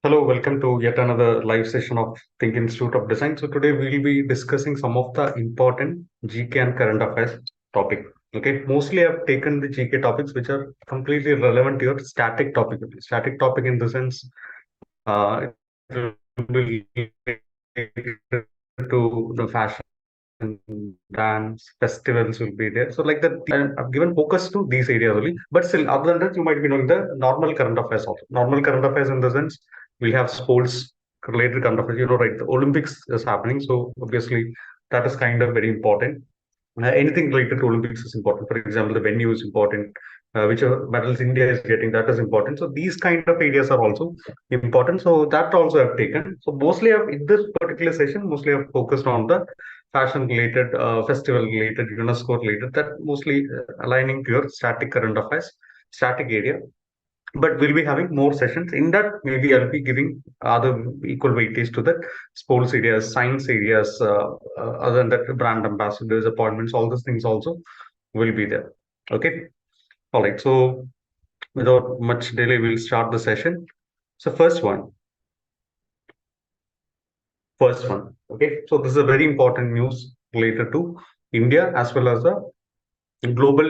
Hello, welcome to yet another live session of THiNC Institute of Design. So today we'll be discussing some of the important GK and current affairs topic. Okay, mostly I've taken the GK topics which are completely relevant to your static topic. Static topic in the sense, it will be related to the fashion, dance, festivals will be there. So like that, I've given focus to these areas only. But still, other than that, you might be knowing the normal current affairs also. Normal current affairs in the sense we have sports related current affairs. Right? The Olympics is happening, so obviously that is kind of very important. Anything related to Olympics is important. For example, the venue is important. Whichever medals India is getting, that is important. So these kind of areas are also important. So that also I've taken. So mostly in this particular session, mostly I've focused on the fashion related, festival related, UNESCO related, that mostly aligning to your static current affairs, static area. But we'll be having more sessions. In that, maybe I'll be giving other equal weightage to the sports areas, science areas, other than that, brand ambassadors, appointments, all these things also will be there. Okay. All right. So without much delay, we'll start the session. So first one. Okay. So this is a very important news related to India as well as the global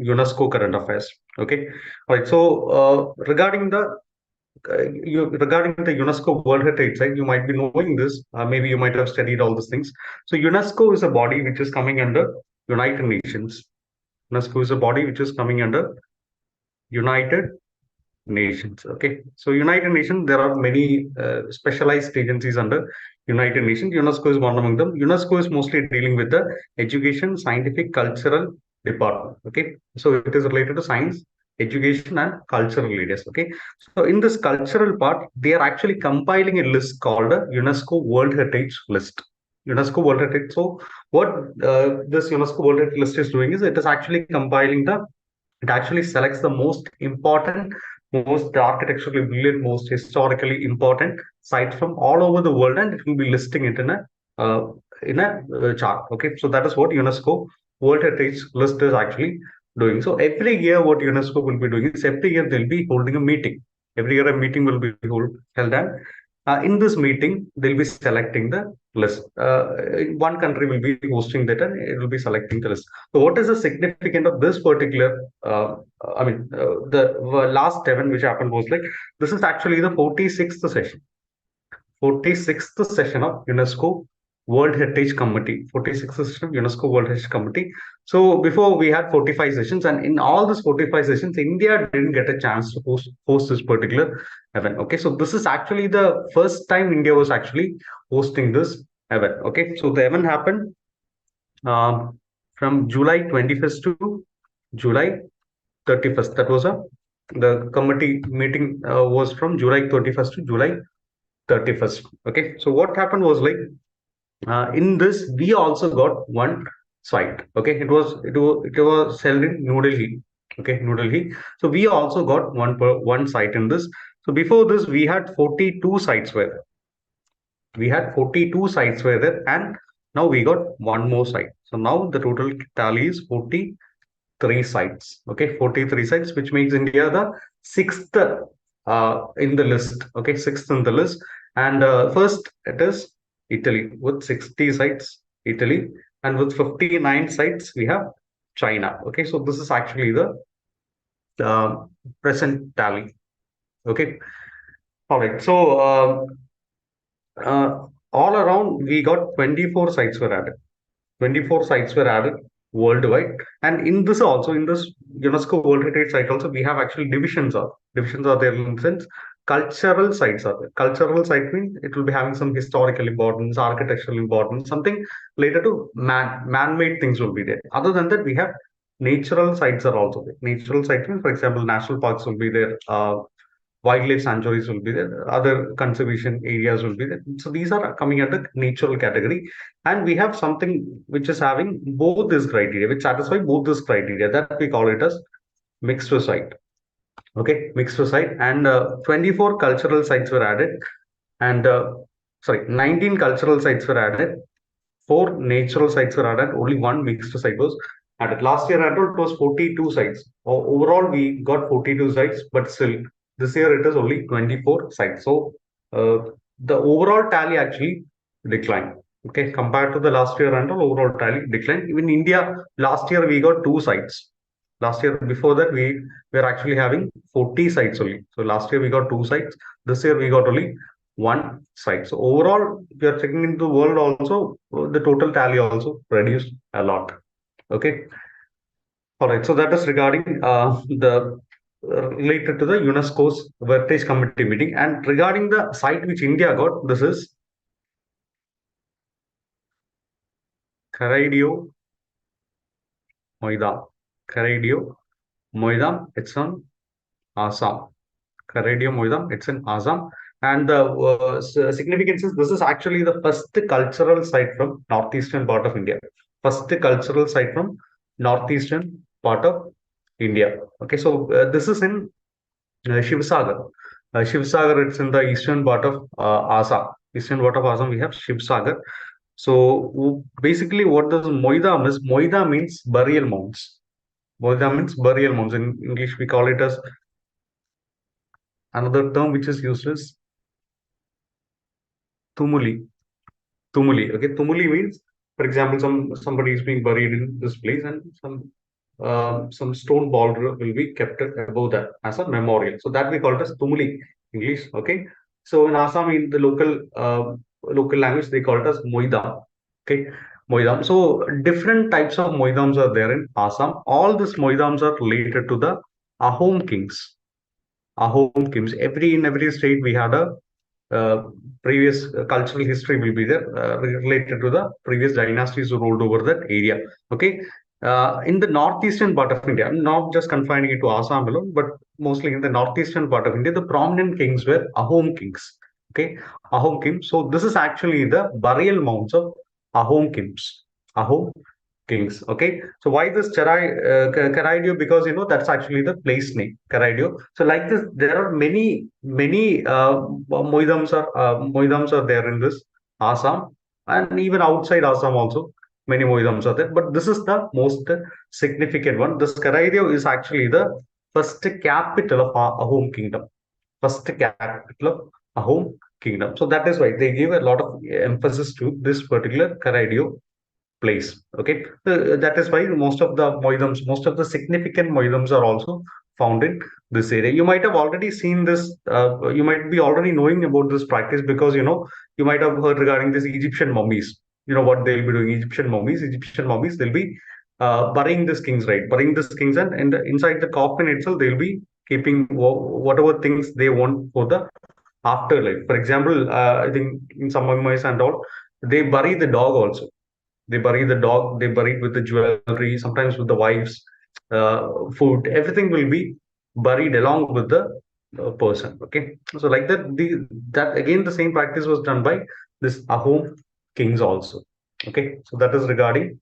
UNESCO current affairs. Okay. All right. So regarding the UNESCO World Heritage Site, you might be knowing this. Maybe you might have studied all these things. So UNESCO is a body which is coming under United Nations. UNESCO is a body which is coming under United Nations. Okay. So United Nations, there are many specialized agencies under United Nations. UNESCO is one among them. UNESCO is mostly dealing with the education, scientific, cultural department. Okay. So it is related to science, education, and cultural areas. Okay. So in this cultural part, they are actually compiling a list called a UNESCO World Heritage List. UNESCO World Heritage. So what this UNESCO World Heritage List is doing is it is actually compiling it actually selects the most important, most architecturally brilliant, most historically important sites from all over the world, and it will be listing it in a chart. Okay, so that is what UNESCO World Heritage List is actually doing. So every year, what UNESCO will be doing is every year they'll be holding a meeting. Every year, a meeting will be held, and in this meeting, they'll be selecting the list. One country will be hosting that, and it will be selecting the list. So, what is the significance of this particular? The last event which happened was like this is actually the 46th session. 46th session of UNESCO World Heritage Committee. 46th session of UNESCO World Heritage Committee. So before we had 45 sessions, and in all these 45 sessions, India didn't get a chance to host this particular event. Okay, so this is actually the first time India was actually hosting this event. Okay, so the event happened from July 21st to July 31st. That was the committee meeting was from July 21st to July 31st. Okay, so what happened was like in this we also got one site. Okay, it was held in New Delhi. Okay, New Delhi. So we also got one site in this. So before this we had 42 sites were there. We had 42 sites were there, and now we got one more site. So now the total tally is 43 sites. Okay, 43 sites, which makes India the sixth in the list. Okay, sixth in the list. And first it is Italy with 60 sites, Italy, and with 59 sites we have China. Okay, so this is actually the present tally. Okay, all right. So all around we got 24 sites were added. 24 sites were added worldwide, and in this also, in this UNESCO World Heritage Site also, we have actually divisions are there in the sense cultural sites are there. Cultural site means it will be having some historical importance, architectural importance, something related to man-made things will be there. Other than that, we have natural sites are also there. Natural sites means, for example, national parks will be there, wildlife sanctuaries will be there, other conservation areas will be there. So these are coming under natural category, and we have something which is having both this criteria, which satisfy both this criteria. That we call it as mixed site. Okay, mixed site, and 24 cultural sites were added, and 19 cultural sites were added, 4 natural sites were added, only one mixed site was added. Last year, I told it was 42 sites. Overall, we got 42 sites, but still This year it is only 24 sites. So the overall tally actually declined. Okay, compared to the last year and all, overall tally declined. Even India, last year we got 2 sites. Last year, before that, we were actually having 40 sites only. So last year we got 2 sites. This year we got only 1 site. So overall, we are checking into the world also, the total tally also reduced a lot. Okay. All right. So that is regarding the related to the UNESCO's Heritage Committee meeting. And regarding the site which India got, this is Karaidio Moidam. Karaidio Moidam. It's on Assam. Karaidio Moidam. It's in Assam. And the significance is this is actually the first cultural site from northeastern part of India. First cultural site from northeastern part of India. Okay, so this is in Shivsagar. Shivsagar, it's in the eastern part of Assam. Eastern part of Assam, we have Shivsagar. So basically, what does Moidam is? Moida means burial mounds. Moida means burial mounds. In English, we call it as another term which is used as Tumuli. Tumuli. Okay, Tumuli means, for example, somebody is being buried in this place, and some stone boulder will be kept above that as a memorial. So that we call it as Tumuli English. Okay. So in Assam, in the local language, they call it as Moidam. Okay, Moidam. So different types of Moidams are there in Assam. All these Moidams are related to the Ahom kings. Ahom kings. In every state we had a uh, previous cultural history will be there related to the previous dynasties who ruled over that area. Okay. In the northeastern part of India, I'm not just confining it to Assam alone, but mostly in the northeastern part of India, the prominent kings were Ahom kings. Okay, Ahom kings. So this is actually the burial mounds of Ahom kings. Ahom kings. Okay, so why this Karaidio? Because that's actually the place name, Karaidio. So like this, there are many Moidams are there in this Assam, and even outside Assam also many Moidams are there. But this is the most significant one. This Karaidio is actually the first capital of Ahom kingdom. First capital of Ahom kingdom. So that is why they give a lot of emphasis to this particular Karaidio place. Okay, that is why most of the significant Moidams are also found in this area. You might have already seen this. You might be already knowing about this practice because you might have heard regarding this Egyptian mummies. You know what they'll be doing. Egyptian mummies. Egyptian mummies. They'll be burying these kings, right? Burying these kings, and inside the coffin itself, they'll be keeping whatever things they want for the afterlife. For example, I think in some mummies and all, they bury the dog also. They bury the dog, they bury it with the jewelry, sometimes with the wives, food, everything will be buried along with the person. Okay. So like that, that again the same practice was done by this Ahom kings also. Okay. So that is regarding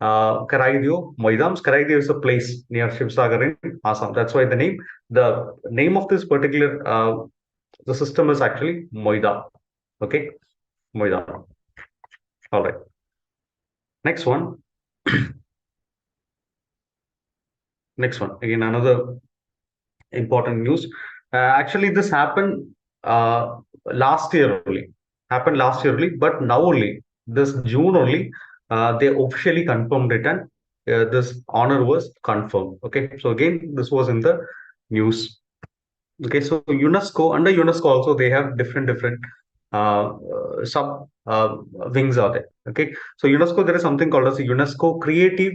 Karaidio Moidams. Karaidio is a place near Shivsagar in Assam. That's why the name of this particular the system is actually Moida. Okay. Moida. All right. Next one. Next one. Again, another important news. Actually, this happened last year only. Happened last year only, but now only this June only they officially confirmed it, and this honor was confirmed. Okay, so again, this was in the news. Okay, so UNESCO, under UNESCO also they have different sub wings are there. Okay, so UNESCO, there is something called as a UNESCO Creative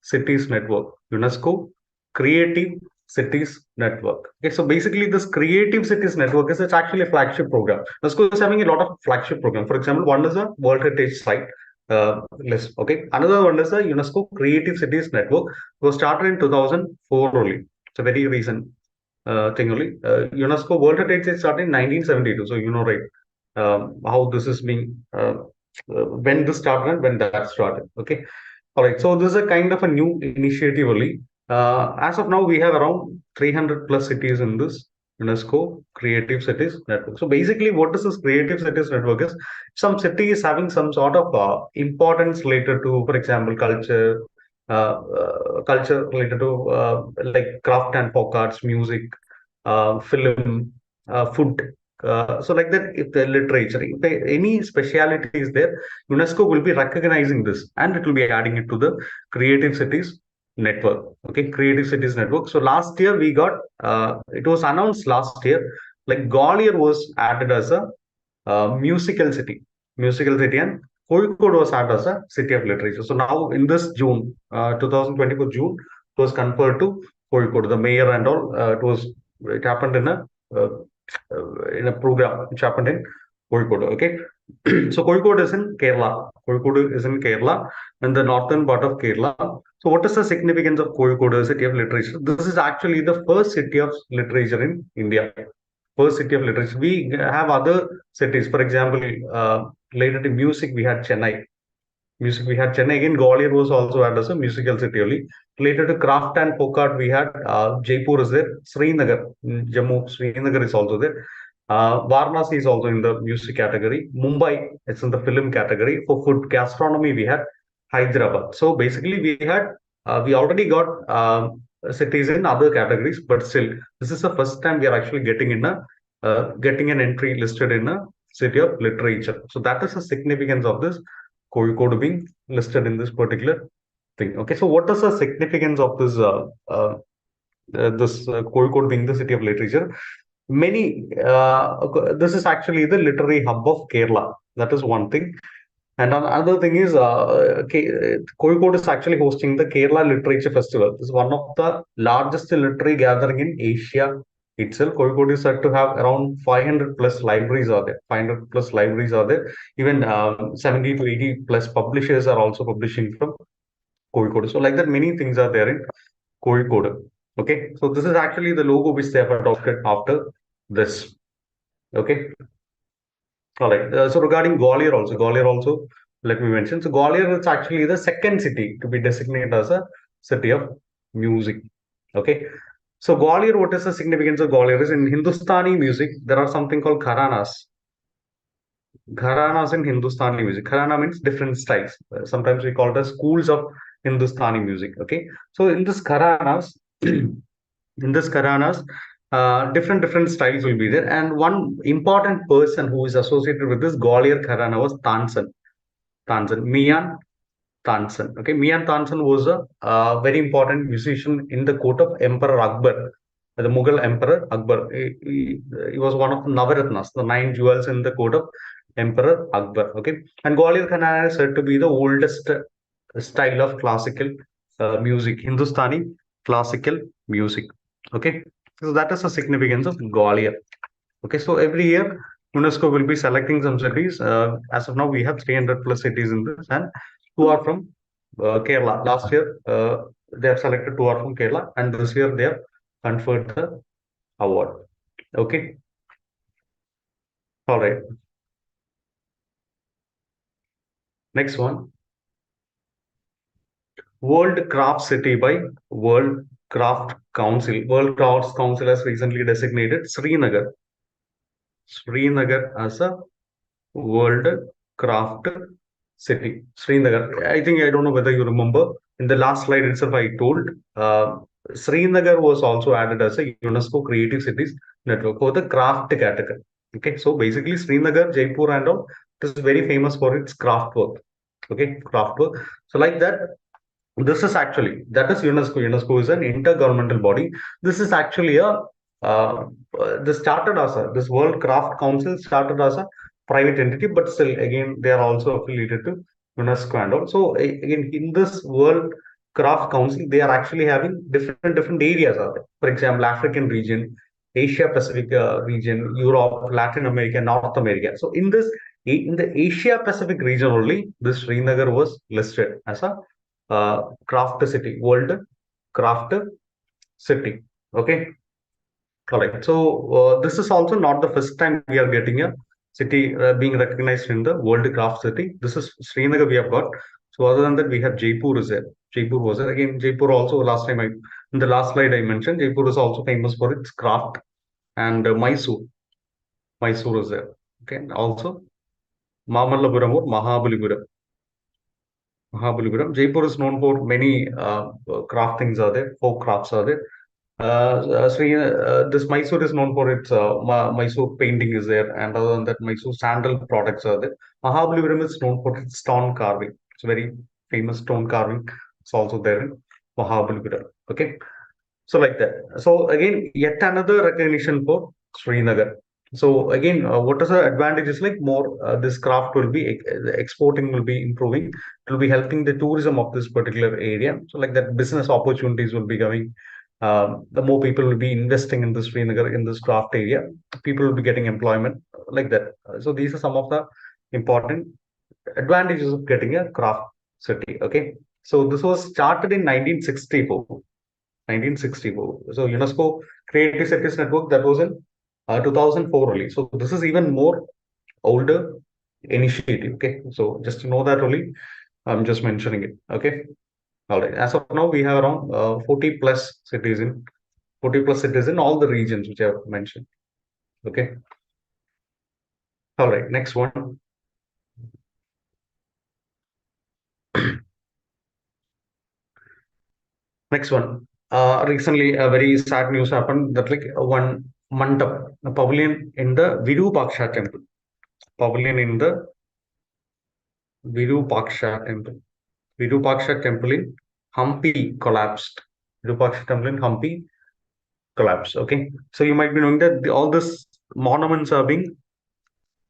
Cities Network. UNESCO Creative Cities Network. Okay, so basically this Creative Cities Network is it's actually a flagship program. UNESCO is having a lot of flagship program. For example, one is a World Heritage Site list. Okay, another one is the UNESCO Creative Cities Network. It was started in 2004 only. It's a very recent thing only. UNESCO World Heritage started in 1972. So you know, right, how this is being when this started and when that started. Okay. All right. So this is a kind of a new initiative only. As of now, we have around 300 plus cities in this UNESCO Creative Cities Network. So basically, what is this Creative Cities Network is some city is having some sort of importance related to, for example, culture related to like craft and folk arts, music, film, food. So like that, if the literature, if any speciality is there, UNESCO will be recognizing this and it will be adding it to the Creative Cities network. Okay, Creative Cities network. So last year we got, it was announced last year, like Gwalior was added as a musical city, and Kozhikode was added as a city of literature. So now in this June, 2024 June, it was conferred to Kozhikode, the mayor and all. It happened uh, in a program which happened in Kozhikode. Okay, so Kozhikode is in Kerala. Kozhikode is in Kerala, and the northern part of Kerala. So what is the significance of Kozhikode, city of literature? This is actually the first city of literature in India. First city of literature. We have other cities. For example, related to music, we had Chennai. Music, we had Chennai. Again, Gwalior was also added as a musical city only. Related to craft and folk art, we had Jaipur is there. Srinagar, Jammu, Srinagar is also there. Varanasi is also in the music category. Mumbai, it's in the film category. For food gastronomy, we had Hyderabad. So basically, we already got cities in other categories, but still, this is the first time we are actually getting an entry listed in a city of literature. So that is the significance of this Kozhikode being listed in this particular thing. Okay, so what is the significance of this Kozhikode being the city of literature? This is actually the literary hub of Kerala. That is one thing. And another thing is, Kozhikode is actually hosting the Kerala Literature Festival. This is one of the largest literary gathering in Asia itself. Kozhikode is said to have around 500 plus libraries are there. 500 plus libraries are there. Even 70 to 80 plus publishers are also publishing from Kozhikode. So like that, many things are there in Kozhikode. Okay, so this is actually the logo which they have adopted after this. Okay. All right. So regarding Gwalior also, let me mention. So Gwalior is actually the second city to be designated as a city of music. Okay. So Gwalior, what is the significance of Gwalior? Is in Hindustani music, there are something called gharanas. Gharanas in Hindustani music. Gharana means different styles. Sometimes we call it as schools of Hindustani music. Okay. So in this gharanas, different styles will be there, and one important person who is associated with this Gwalior Gharana was Tansen, Mian Tansen. Okay, Mian Tansen was a very important musician in the court of Emperor Akbar, the Mughal Emperor Akbar. He was one of the Navaratnas, the nine jewels in the court of Emperor Akbar. Okay, and Gwalior Gharana is said to be the oldest style of classical music, Hindustani classical music. Okay, so that is the significance of Gwalior. Okay, so every year UNESCO will be selecting some cities. As of now, we have 300 plus cities in this, and two are from Kerala. Last year, they have selected two are from Kerala, and this year they have conferred the award. Okay, all right. Next one, World Craft City by World Craft Council. World Crafts Council has recently designated Srinagar as a World Craft City. Srinagar. I think I don't know whether you remember in the last slide itself. I told Srinagar was also added as a UNESCO Creative Cities network for the craft category. Okay, so basically Srinagar, Jaipur, and all it is very famous for its craft work. Okay, craft work. So like that, this is actually that is UNESCO. UNESCO is an intergovernmental body. This is actually a this started as a this World Craft Council started as a private entity, but still again they are also affiliated to UNESCO and all. So again in this World Craft Council, they are actually having different areas of it. For example, African region, Asia Pacific region, Europe, Latin America, North America. So in the Asia Pacific region only, this Srinagar was listed as a craft city, World Craft City. Okay. All right. So this is also not the first time we are getting a city being recognized in the World Craft City. This is Srinagar we have got. So other than that, we have Jaipur is there. Jaipur was there. Again, Jaipur also in the last slide I mentioned, Jaipur is also famous for its craft. And Mysore is there. Okay. And also Mamallapuram or Mahabalipuram. Mahabalipuram. Jaipur is known for many craft things are there, folk crafts are there. This Mysore is known for its Mysore painting is there, and other than that, Mysore sandal products are there. Mahabalipuram is known for its stone carving. It's very famous stone carving. It's also there in Mahabalipuram. Okay, so like that. So again, yet another recognition for Srinagar. So again, what is the advantages? Like more, this craft will be exporting will be improving. It will be helping the tourism of this particular area. So like that, business opportunities will be coming. The more people will be investing in this Srinagar in this craft area, people will be getting employment like that. So these are some of the important advantages of getting a craft city. Okay, so this was started in 1964. 1964. So UNESCO Creative Cities Network that was in 2004 only. So this is even more older initiative. Okay, so just to know that only, I'm just mentioning it. Okay, all right. As of now, we have around 40 plus cities in 40 plus cities in all the regions which I have mentioned. Okay, all right. Next one. Next one. Recently, a very sad news happened that like one mandap, a pavilion in the Virupaksha temple. Pavilion in the Virupaksha temple. Virupaksha temple in Hampi collapsed. Virupaksha temple in Hampi collapsed. Okay. So you might be knowing that all these monuments are being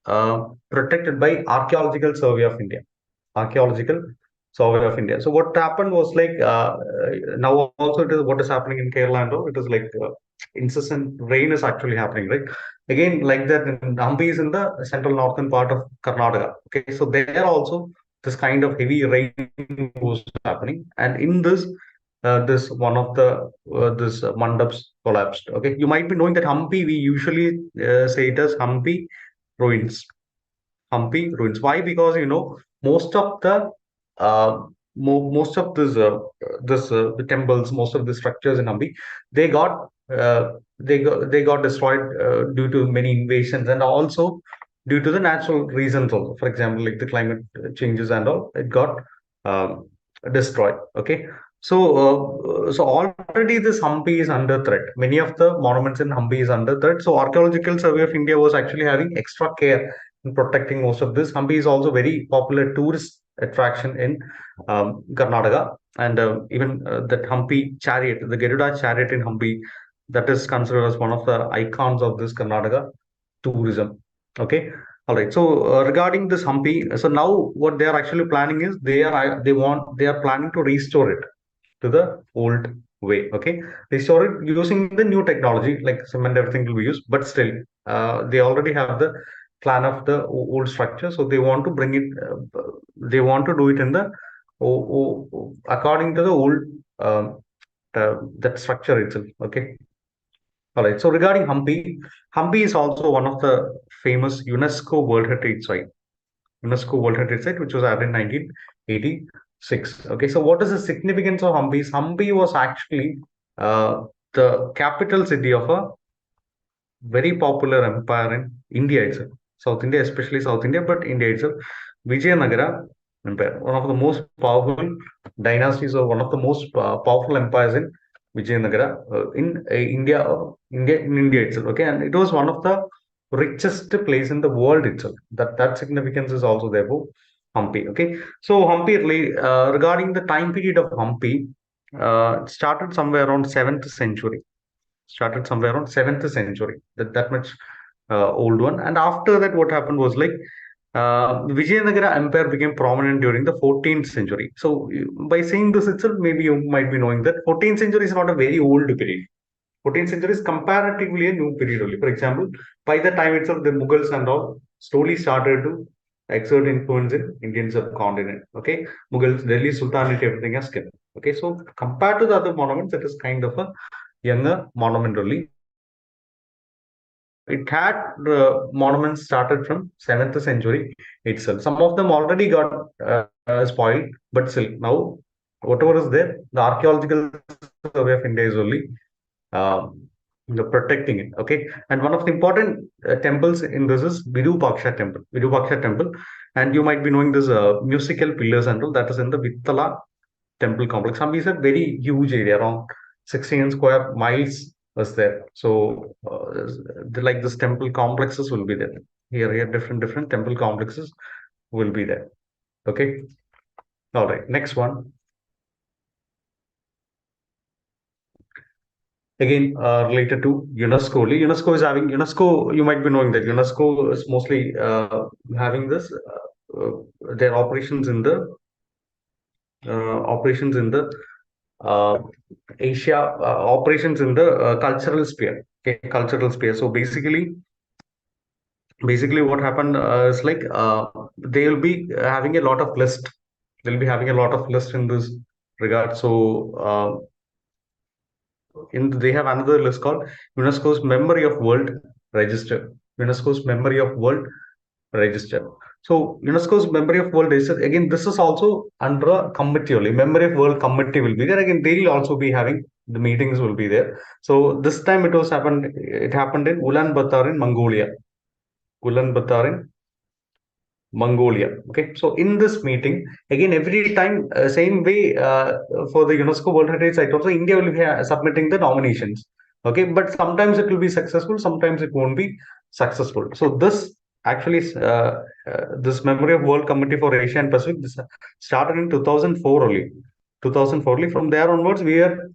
protected by Archaeological Survey of India. Archaeological Survey of India. So what happened was like now also it is what is happening in Kerala and all. It is like incessant rain is actually happening, right? Again, like that, in Hampi is in the central northern part of Karnataka. Okay, so there also this kind of heavy rain was happening, and in this. This one of the this mandaps collapsed. Okay, you might be knowing that Hampi. We usually say it as Hampi ruins. Hampi ruins. Why? Because most of the uh, most of this the temples, most of the structures in Hampi, they got they got destroyed due to many invasions and also due to the natural reasons also. For example, like the climate changes and all, it got um, destroyed. Okay. So already this Hampi is under threat. Many of the monuments in Hampi is under threat. So Archaeological Survey of India was actually having extra care in protecting most of this. Hampi is also very popular tourist attraction in Karnataka, and even that Hampi chariot, the Garuda chariot in Hampi, that is considered as one of the icons of this Karnataka tourism. Okay, all right. So regarding this Hampi, so now what they are actually planning is they are planning to restore it to the old way. Okay, restore it using the new technology like cement, everything will be used, but still they already have the plan of the old structure, so they want to bring it. They want to do it in the according to the old that structure itself. Okay, all right. So regarding Hampi, Hampi is also one of the famous UNESCO World Heritage Site. UNESCO World Heritage Site, which was added in 1986. Okay, so what is the significance of Hampi? Hampi was actually the capital city of a very popular empire in India itself. South India, especially South India, but India itself. Vijayanagara Empire, one of the most powerful dynasties or one of the most powerful empires in Vijayanagara in India itself. Okay, and it was one of the richest place in the world itself. That significance is also there for Hampi. Okay, so Hampi regarding the time period of Hampi, it started somewhere around 7th century. Started somewhere around 7th century. That much old one. And after that, what happened was like Vijayanagara Empire became prominent during the 14th century. So by saying this itself, maybe you might be knowing that 14th century is not a very old period. 14th century is comparatively a new period only. For example, by the time itself, the Mughals and all slowly started to exert influence in Indian subcontinent. Okay, Mughals, Delhi Sultanate, everything has kept. Okay, so compared to the other monuments, it is kind of a younger monument only. It had monuments started from 7th century itself. Some of them already got spoiled, but still now whatever is there, the Archaeological Survey of India is only protecting it. Okay, and one of the important temples in this is Virupaksha temple. Virupaksha temple, and you might be knowing this musical pillars and all that is in the Vittala temple complex. Hampi is a very huge area, around 16 square miles was there. So like this temple complexes will be there. Here different temple complexes will be there. Okay. All right. Next one. Again, related to UNESCO. UNESCO is having UNESCO. You might be knowing that UNESCO is mostly having this their operations in the uh, Asia, operations in the cultural sphere. Okay, cultural sphere. So basically, what happened is like they will be having a lot of list. They'll be having a lot of list in this regard. So they have another list called UNESCO's Memory of World Register. UNESCO's Memory of World Register. So UNESCO's Memory of World Register, again, this is also under a committee only. Memory of World Committee will be there. Again, they'll also be having the meetings will be there. So this time it happened in Ulaanbaatar in Mongolia. Ulaanbaatar in Mongolia. Okay, so in this meeting, again, every time, same way for the UNESCO World Heritage Site also, India will be submitting the nominations. Okay, but sometimes it will be successful, sometimes it won't be successful. So this actually, this Memory of World Committee for Asia and Pacific, this started in 2004 only. 2004 only. From there onwards, we are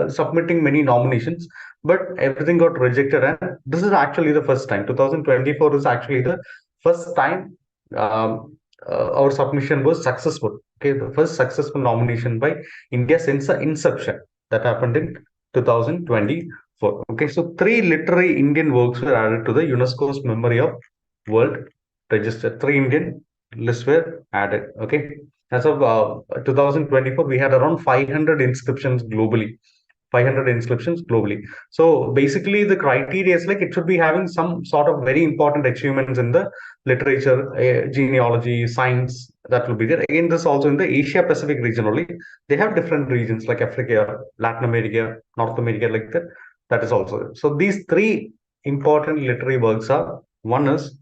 submitting many nominations, but everything got rejected. And this is actually the first time. 2024 is actually the first time our submission was successful. Okay, the first successful nomination by India since the inception that happened in 2024. Okay, so 3 literary Indian works were added to the UNESCO's Memory of World Register. 3 Indian lists were added. Okay, as of 2024, we had around 500 inscriptions globally. 500 inscriptions globally. So basically, the criteria is like it should be having some sort of very important achievements in the literature, genealogy, science, that will be there. Again, this also in the Asia Pacific region only. They have different regions like Africa, Latin America, North America, like that. That is also there. So these 3 important literary works are: one is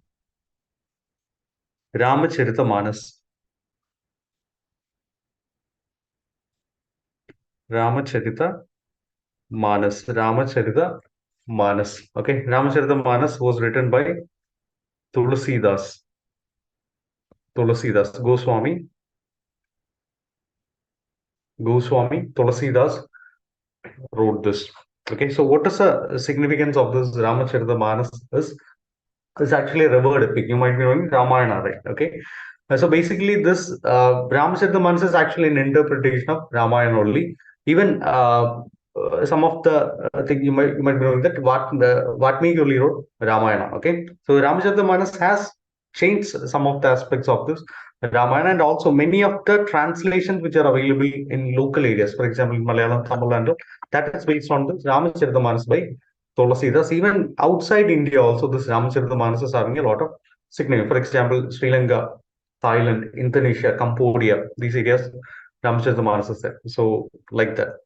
Ramacharita Ramacharita Manas. Okay, Ramacharita Manas was written by Tulsidas. Goswami Tulsidas wrote this. Okay, so what is the significance of this Ramacharita is? It's actually a revered epic. You might be knowing Ramayana, right? Okay. So basically, this Ramacharita is actually an interpretation of Ramayana only. Even some of the thing you might be knowing that Vatmiki only wrote Ramayana. Okay. So Ramacharita has changed some of the aspects of this Ramayana, and also many of the translations which are available in local areas, for example, Malayalam, Tamil, and all, that is based on the Ramacharita by Tulsidas. Even outside India, also this Ramacharita is having a lot of significance. For example, Sri Lanka, Thailand, Indonesia, Cambodia, these areas, Ramacharita is there. So like that.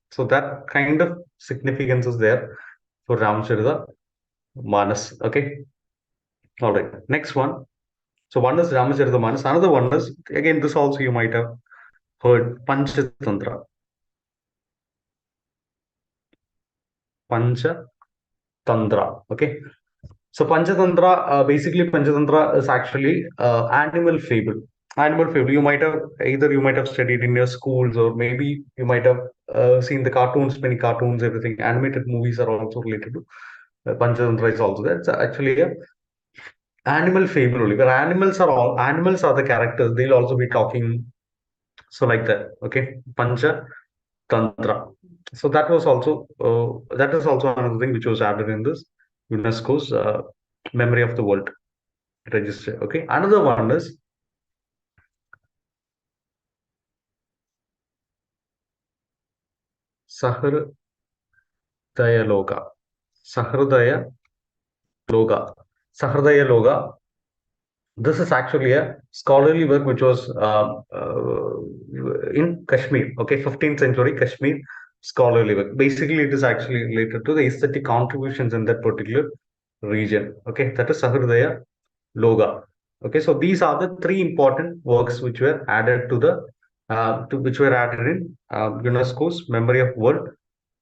So that kind of significance is there for Ramacharita Manas. Okay. All right. Next one. So one is Ramacharita. Another one is, again, this also you might have heard, Panchatantra. Panchatantra. Okay. So Panchatantra, basically Panchatantra is actually animal fable. Animal fable. You might have studied in your schools, or maybe you might have seen the cartoons, many cartoons, everything. Animated movies are also related to Panchatantra is also there. It's actually a animal fable only, where animals are the characters. They'll also be talking. So like that. Okay. Panchatantra. So that is also another thing which was added in this UNESCO's Memory of the World Register. Okay, another one is Sahridaya Loga. Sahridaya Loga. Sahridaya Loga. This is actually a scholarly work which was in Kashmir. Okay, 15th century Kashmir scholarly work. Basically, it is actually related to the aesthetic contributions in that particular region. Okay, that is Sahridaya Loga. Okay, so these are the 3 important works which were added to which were added in UNESCO's Memory of World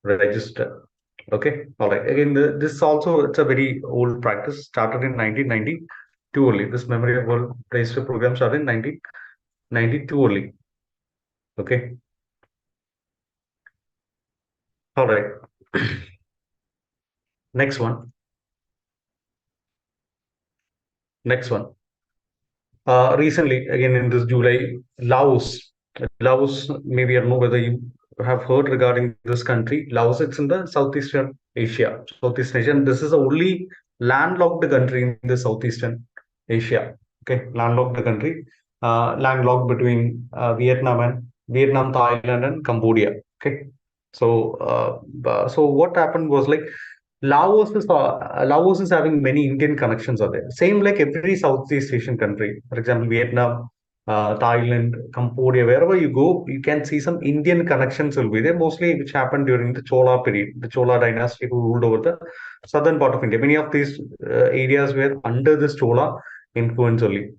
register. Okay, all right. Again, this also it's a very old practice. Started in 1992 only. This memory of world register program started in 1992 only. Okay, all right. Next one. Next one. Recently, again in this July, Laos. Laos, maybe I don't know whether you have heard regarding this country. Laos, it's in the Southeastern Asia. Southeast Asia. And this is the only landlocked country in the Southeastern Asia. Okay, landlocked country. Landlocked between Vietnam, Thailand, and Cambodia. Okay. So what happened was like Laos is having many Indian connections are there. Same like every Southeast Asian country. For example, Vietnam, Thailand, Cambodia, wherever you go, you can see some Indian connections will be there, mostly which happened during the Chola period, the Chola dynasty who ruled over the southern part of India. Many of these areas were under this Chola influence only,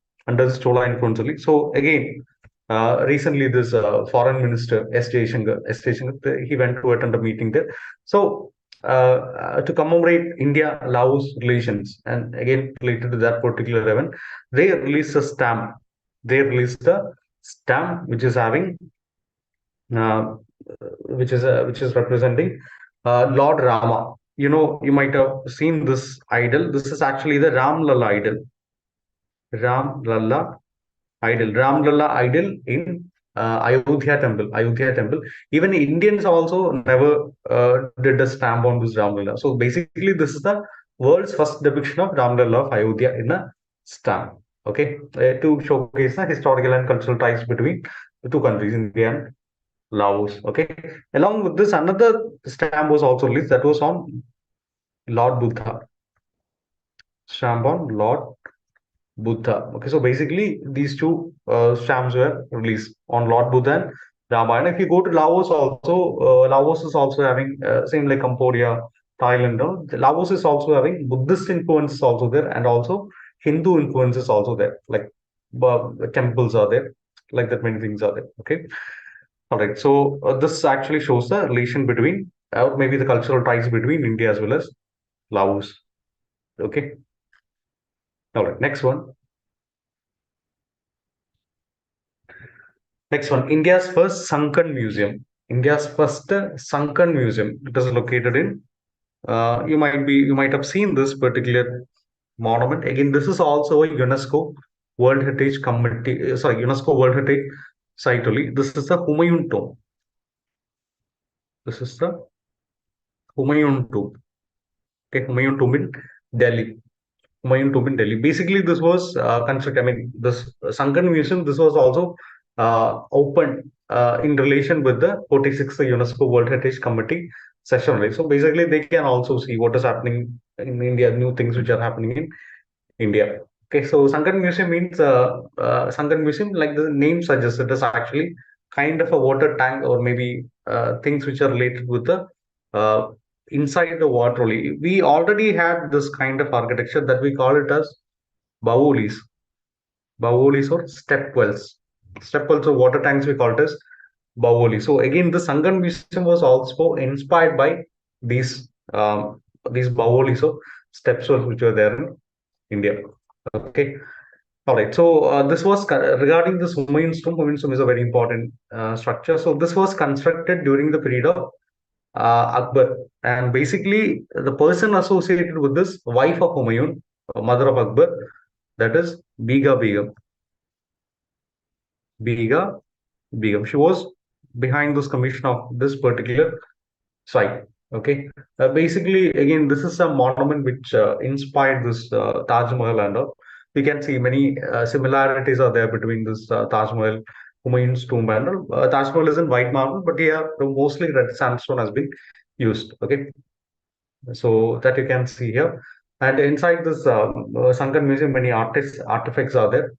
So again, recently this foreign minister S. Jaishankar, he went to attend a meeting there. So to commemorate India-Laos relations, and again related to that particular event, they released a stamp. They released a stamp which is having, uh, which is representing Lord Rama. You know, you might have seen this idol. This is actually the Ram Lalla idol. Ram Lalla idol. Ram Lalla idol in Ayodhya temple. Ayodhya temple. Even Indians also never did a stamp on this Ram Lalla. So basically, this is the world's first depiction of Ram Lalla of Ayodhya in a stamp. Okay, to showcase the historical and cultural ties between the two countries, India and Laos. Okay, along with this, another stamp was also released that was on Lord Buddha. Stamp on Lord Buddha. Okay, so basically these two stamps were released on Lord Buddha and Ramayana. If you go to Laos also, Laos is also having same like Cambodia, Thailand. No? Laos is also having Buddhist influences also there, and also Hindu influences also there. Like temples are there, like that many things are there. Okay, all right. So this actually shows the relation between, maybe the cultural ties between India as well as Laos. Okay, all right. Next one. Next one, India's first sunken museum. India's first sunken museum. It is located in. You might have seen this particular monument. Again, this is also a UNESCO World Heritage Committee. UNESCO World Heritage Site only. This is the Humayun Tomb. This is the Humayun Tomb. Okay, Humayun Tomb in Delhi. Humayun Tomb in Delhi. Basically, this was constructed. I mean, this Sunken Museum. This was also opened in relation with the 46th UNESCO World Heritage Committee session. Right? So basically, they can also see what is happening in India, new things which are happening in India. Okay, so Sunken Museum means Sunken Museum, like the name suggests, it is actually kind of a water tank or maybe things which are related with the uh, inside the water only. We already had this kind of architecture that we call it as baolis, baolis or step wells. Step wells or water tanks we call it as baoli. So again, the Sunken Museum was also inspired by these these baolis or step wells which were there in India. Okay. All right. So this was regarding this Humayun's tomb. Humayun's tomb is a very important structure. So this was constructed during the period of Akbar, and basically the person associated with this wife of Humayun, mother of Akbar, that is Biga Begum. Biga Begum. She was behind this commission of this particular site. Okay. Basically, again, this is a monument which inspired this Taj Mahal and all. We can see many similarities are there between this Taj Mahal, Humayun's tomb and all. Taj Mahal is in white marble, but here mostly red sandstone has been used. Okay, so that you can see here. And inside this Sunken Museum, many artifacts are there.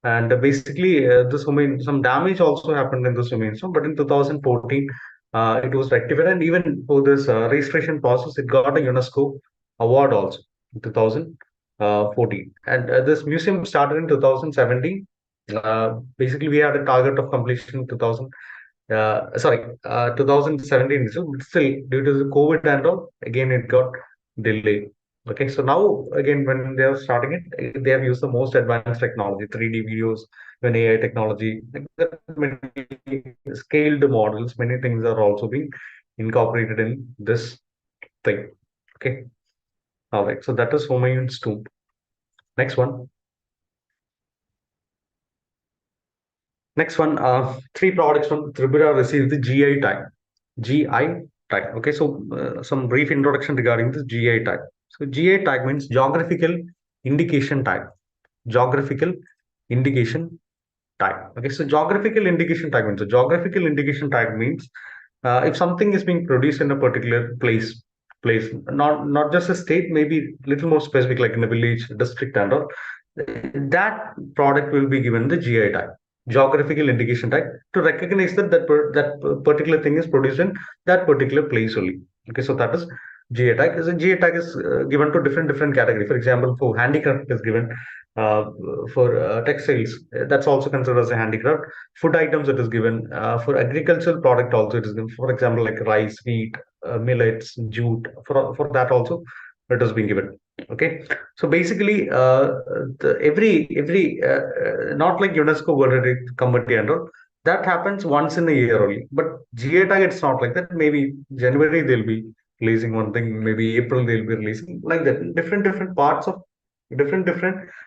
And basically, this Humayun, some damage also happened in this Humayun stone, but in 2014, it was rectified. And even for this registration process, it got a UNESCO award also in 2014. And this museum started in 2017. Basically, we had a target of completion in 2025. sorry, 2017 itself, but still due to the COVID and all, again it got delayed. Okay, so now again when they are starting it, they have used the most advanced technology, 3D videos, when AI technology, like that, many scaled models, many things are also being incorporated in this thing. Okay, all right. So that is Humayun's tomb. Next one. Next one. Three products from Tripura received the GI tag. GI tag. Okay, so some brief introduction regarding this GI tag. So GI tag means geographical indication tag. Geographical indication tag. Okay, so geographical indication tag means if something is being produced in a particular place, not just a state, maybe little more specific, like in a village, district, and all, that product will be given the GI tag, geographical indication tag, to recognize that that particular thing is produced in that particular place only. Okay, so that is GI tag. So GI tag is given to different category. For example, for handicraft is given, uh, for textiles, that's also considered as a handicraft. Food items, it is given, for agricultural product also it is given. For example, like rice, wheat, millets, jute. For that also it has been given. Okay, so basically, every not like UNESCO World Heritage Committee and all, that happens once in a year only. But GA tag, it's not like that. Maybe January they'll be releasing one thing, maybe April they'll be releasing, like that. Different parts of different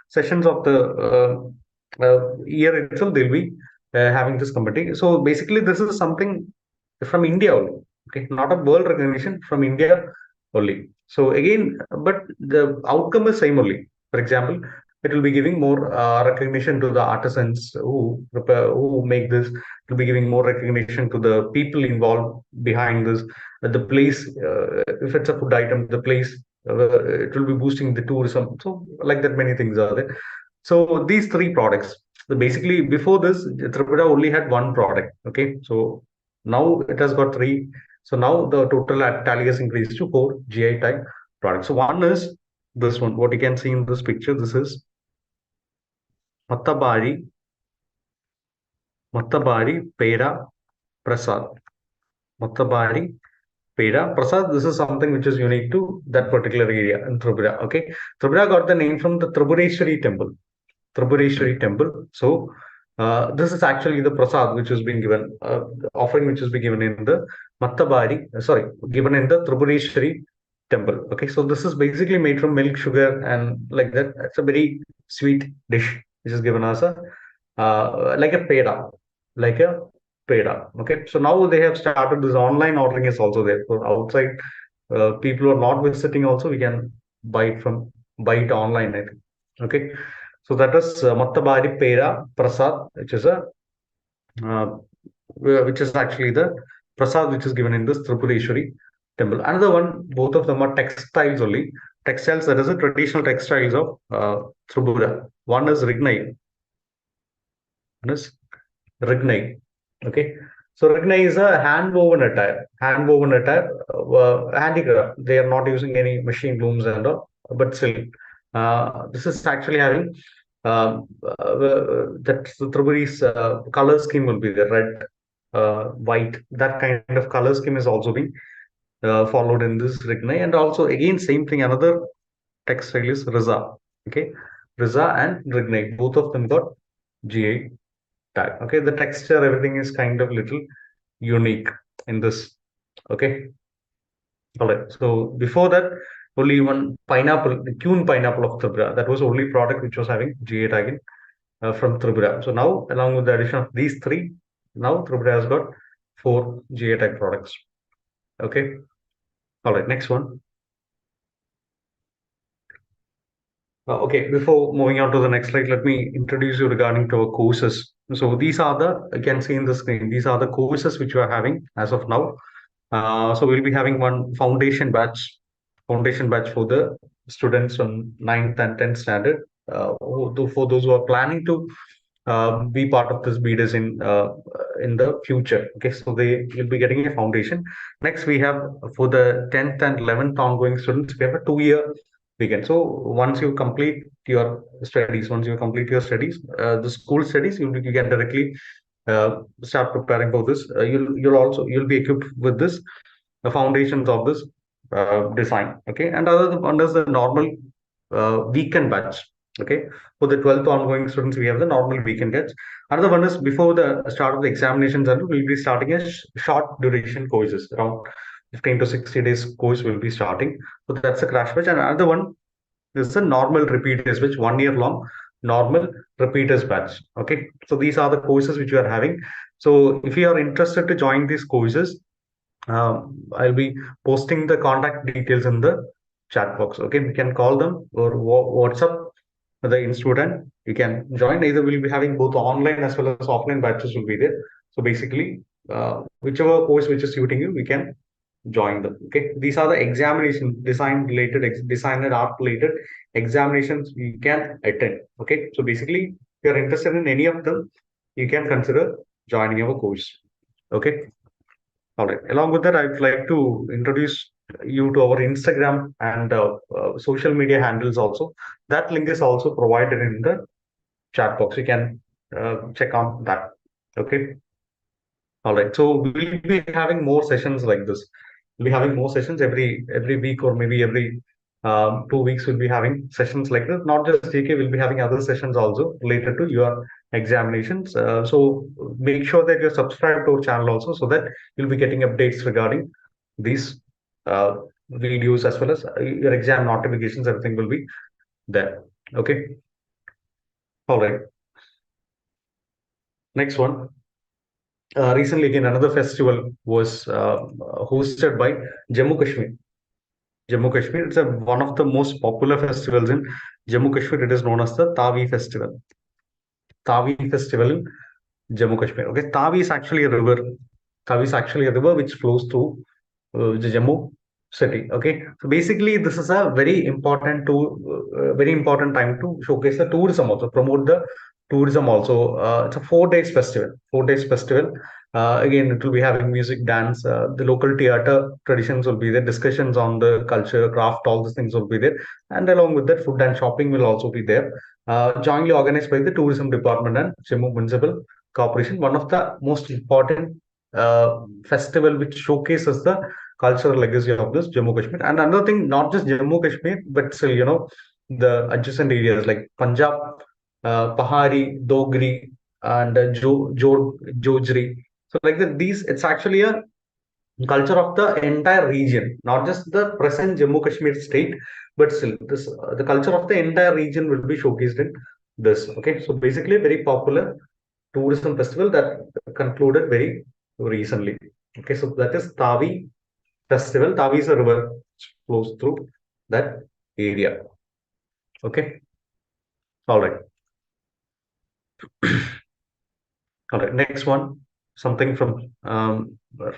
sessions of the year itself, they'll be having this committee. So basically, this is something from India only. Okay, not a world recognition, from India only. So again, but the outcome is same only. For example, it will be giving more recognition to the artisans who prepare, who make this. It will be giving more recognition to the people involved behind this. The place, if it's a food item, the place, it will be boosting the tourism. So like that, many things are there. So these three products. So basically, before this, Tripura only had one product. Okay, so now it has got three. So now the total tally has increased to four GI tag products. So one is this one. What you can see in this picture, this is Mattabari, Pera Prasad. Mattabari Pera Prasad. This is something which is unique to that particular area in Tripura. Okay, Tripura got the name from the Tribhuvaneshwari temple. Tribhuvaneshwari temple. So this is actually the prasad which has been given, the offering which has been given in the Mattabari, sorry, given in the Tribhuvaneshwari temple. Okay, so this is basically made from milk, sugar, and like that. It's a very sweet dish which is given as a like a peda, like a peda. Okay, so now they have started this online ordering is also there for outside people who are not visiting. Also, we can buy it online. I think. Okay, so that is Mattabari Pera Prasad, uh, which is actually the prasad which is given in this Tripureshwari temple. Another one, both of them are textiles only. Textiles, that is the traditional textiles of Tripura. One is Rignai. One is Rignai. Okay. So Rignai is a hand woven attire. Hand woven attire, handicraft. They are not using any machine looms and all, but still, this is actually having that the Tripuri's color scheme will be the red, white. That kind of color scheme is also being followed in this Rignai. And also, again, same thing, another textile is Riza. Okay. Riza and Rignai, both of them got GA tag. Okay. The texture, everything is kind of little unique in this. Okay. All right. So before that, only one pineapple, the Cune pineapple of Tripura. That was the only product which was having GA tag in, from Tripura. So now, along with the addition of these three, now Tripura has got four GA tag products. Okay. All right. Next one. Okay. Before moving on to the next slide, let me introduce you regarding to our courses. So these are the, you can see in the screen, these are the courses which we are having as of now. So we'll be having one foundation batch for the students from 9th and 10th standard. For those who are planning to be part of this B.Des in the future. Okay, so they will be getting a foundation. Next, we have for the 10th and 11th ongoing students, we have a 2-year weekend. So once you complete your studies, the school studies, you can directly start preparing for this. You'll be equipped with this, the foundations of this design. Okay, and under the normal weekend batch. Okay, for the 12th ongoing students, we have the normal weekend batch. Another one is before the start of the examinations, and we'll be starting a short duration courses, around 15 to 60 days course will be starting. So that's a crash batch. And another one is a normal repeaters, which 1 year long normal repeaters batch. Okay, so these are the courses which you are having. So if you are interested to join these courses, I'll be posting the contact details in the chat box. Okay, we can call them or WhatsApp the student. You can join. Either we'll be having both online as well as offline batches will be there. So basically, whichever course which is suiting you, we can join them. Okay, these are the examination design related, design and art related examinations you can attend. Okay, so basically, if you're interested in any of them, you can consider joining our course. Okay. All right. Along with that, I'd like to introduce you to our Instagram and social media handles also. That link is also provided in the chat box. You can check on that. Okay. All right. So we'll be having more sessions like this. We'll be having more sessions every week or maybe every 2 weeks. We'll be having sessions like this. Not just GK. We'll be having other sessions also related to your examinations. So make sure that you're subscribed to our channel also, so that you'll be getting updates regarding these uh, videos as well as your exam notifications. Everything will be there. Okay. All right. Next one. Recently, again, another festival was hosted by Jammu Kashmir. Jammu Kashmir, it's one of the most popular festivals in Jammu Kashmir. It is known as the Tawi festival. Tawi festival in Jammu Kashmir. Okay, Tawi is actually a river. Tawi is actually a river which flows through the Jammu city. Okay, so basically, this is a very important time to showcase the tourism also, promote the tourism also. It's a 4 days festival. 4 days festival. Again, it will be having music, dance, the local theater traditions will be there, discussions on the culture, craft, all these things will be there. And along with that, food and shopping will also be there. Jointly organized by the tourism department and Jammu Municipal Corporation. One of the most important festival which showcases the cultural legacy of this Jammu Kashmir. And another thing, not just Jammu Kashmir, but still, the adjacent areas like Punjab, Pahari, Dogri, and Jojri. So like that, it's actually a culture of the entire region, not just the present Jammu Kashmir state, but still this the culture of the entire region will be showcased in this. Okay, so basically, a very popular tourism festival that concluded very recently. Okay, so that is Tawi festival. Tawi is a river which flows through that area. Okay, all right. All right, next one, something from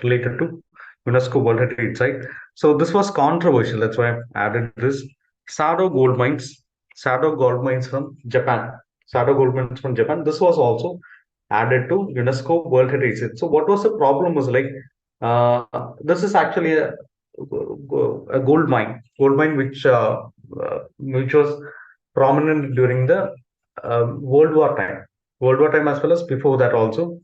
related to UNESCO World Heritage Site. So this was controversial. That's why I've added this. Sado gold mines, Sado gold mines from Japan. Sado gold mines from Japan. This was also added to UNESCO World Heritage Site. So what was the problem was like, this is actually a gold mine which was prominent during the World War time. World War time as well as before that also.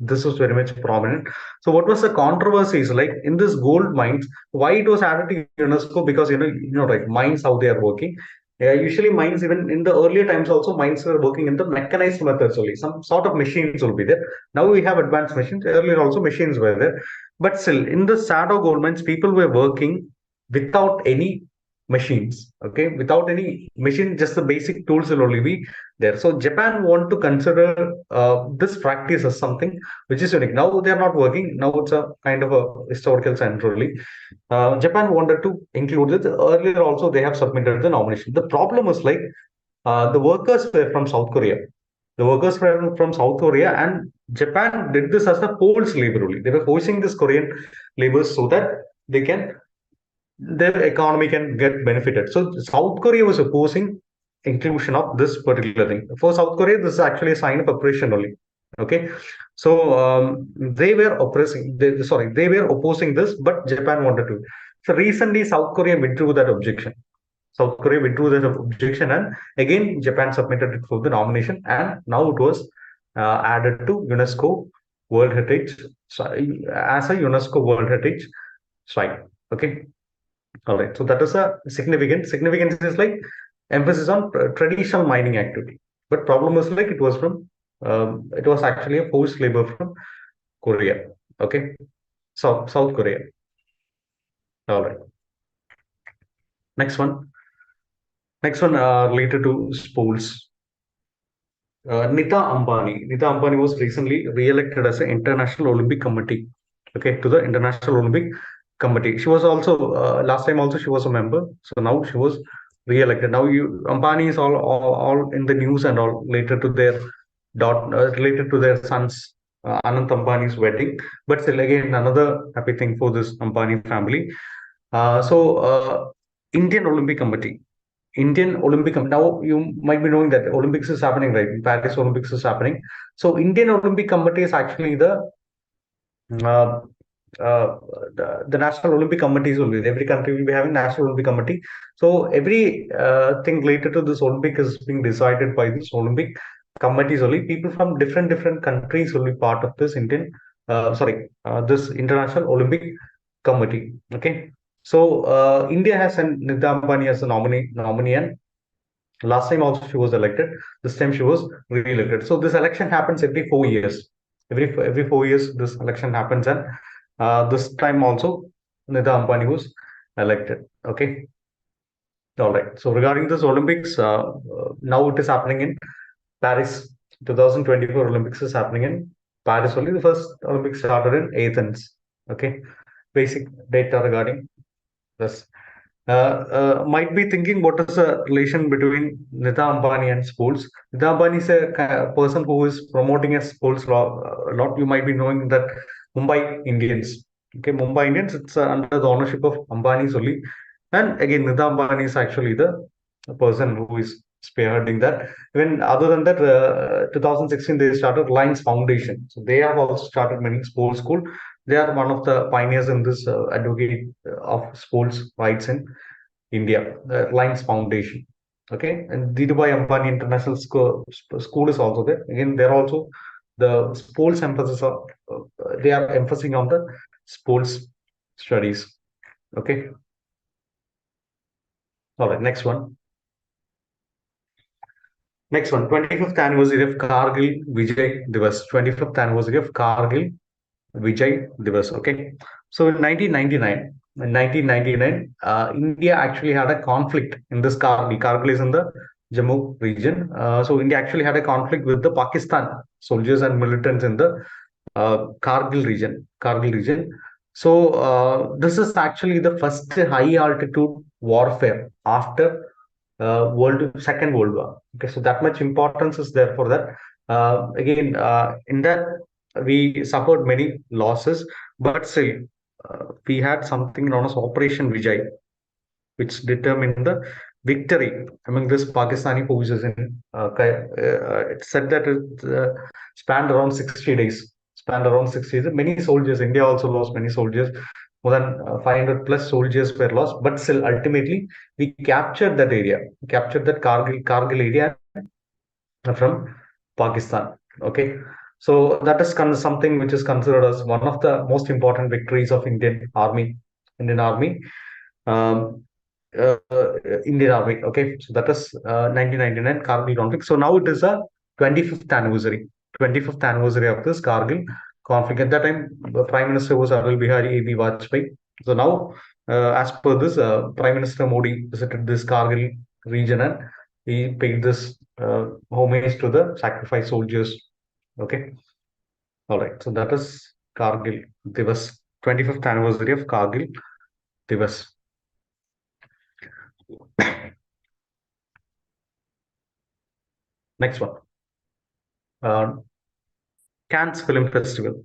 This was very much prominent. So what was the controversy is like in this gold mines, why it was added to UNESCO? Because right, mines how they are working. Usually mines, even in the earlier times also, mines were working in the mechanized methods only. Some sort of machines will be there. Now we have advanced machines. Earlier also machines were there. But still, in the Sado gold mines, people were working without any machines. Okay, without any machine, just the basic tools will only be there. So Japan want to consider this practice as something which is unique. Now they are not working. Now it's a kind of a historical center only. Japan wanted to include it. Earlier also they have submitted the nomination. The problem was like the workers were from South Korea. The workers were from South Korea, and Japan did this as a forced labor only. They were forcing this Korean laborers so that they can their economy can get benefited. So South Korea was opposing inclusion of this particular thing. For South Korea, this is actually a sign of oppression only. Okay, so they were they were opposing this, but Japan wanted to. So recently, South Korea withdrew that objection. South Korea withdrew that objection, and again Japan submitted it for the nomination, and now it was added to UNESCO World Heritage as a UNESCO World Heritage site. Okay. All right. So that is a significant. Significance is like emphasis on traditional mining activity. But problem is like it was actually a forced labor from Korea. Okay. South Korea. All right. Next one. Next one related to sports. Nita Ambani. Nita Ambani was recently re-elected as an International Olympic Committee. Okay, to the International Olympic Committee. She was also last time also she was a member. So now she was re-elected. Now Ambani is all in the news and all related to their son's Anant Ambani's wedding. But still again another happy thing for this Ambani family. Indian Olympic Committee. Now you might be knowing that Olympics is happening, right? Paris Olympics is happening. So Indian Olympic Committee is actually uh, the National Olympic Committees will be. Every country will be having National Olympic Committee. So every thing related to this Olympic is being decided by this Olympic committees only. People from different countries will be part of this this International Olympic Committee. Okay. So India has sent Nita Ambani as a nominee, and last time also she was elected. This time she was re-elected. So this election happens every 4 years. Every 4 years this election happens, and this time also Nita Ambani was elected. Okay, all right. So regarding this Olympics, now it is happening in Paris. 2024 Olympics is happening in Paris only. The first Olympics started in Athens. Okay, basic data regarding this. Might be thinking what is the relation between Nita Ambani and sports. Nita Ambani is a person who is promoting a sports law. A lot you might be knowing that Mumbai Indians. Okay, Mumbai Indians. It's under the ownership of Ambani's only. And again, Nita Ambani is actually the person who is spearheading that. Even other than that, 2016 they started Lions Foundation. So they have also started many sports school. They are one of the pioneers in this advocate of sports rights in India, the Lions Foundation. Okay, and Dhirubhai Ambani International School is also there. Again, they're also the sports emphasis of they are emphasizing on the sports studies. Okay, all right. Next one. Next one. 25th anniversary of Kargil Vijay Diwas. 25th anniversary of Kargil Vijay Diwas. Okay. So in 1999, India actually had a conflict in this Kargil. Kargil is in the Jammu region. So India actually had a conflict with the Pakistan soldiers and militants in the Kargil region. Kargil region. So this is actually the first high altitude warfare after Second World War. Okay, so that much importance is there for that. Again, in that we suffered many losses, but still we had something known as Operation Vijay, which determined the victory among this Pakistani forces. It said that it spanned around 60 days. Spanned around 60 days. Many soldiers. India also lost many soldiers. More than 500 plus soldiers were lost, but still ultimately we captured that area, captured that Kargil area from Pakistan. Okay, so that is something which is considered as one of the most important victories of Indian Army, um, uh, Indian Army. Okay, so that is 1999 Kargil conflict. So now it is a 25th anniversary, 25th anniversary of this Kargil conflict. At that time, the Prime Minister was Atal Bihari A.B. Vajpayee. So now, as per this, Prime Minister Modi visited this Kargil region, and he paid this homage to the sacrificed soldiers. Okay, all right. So that is Kargil Divas, 25th anniversary of Kargil Divas. Next one, uh, Cannes Film Festival.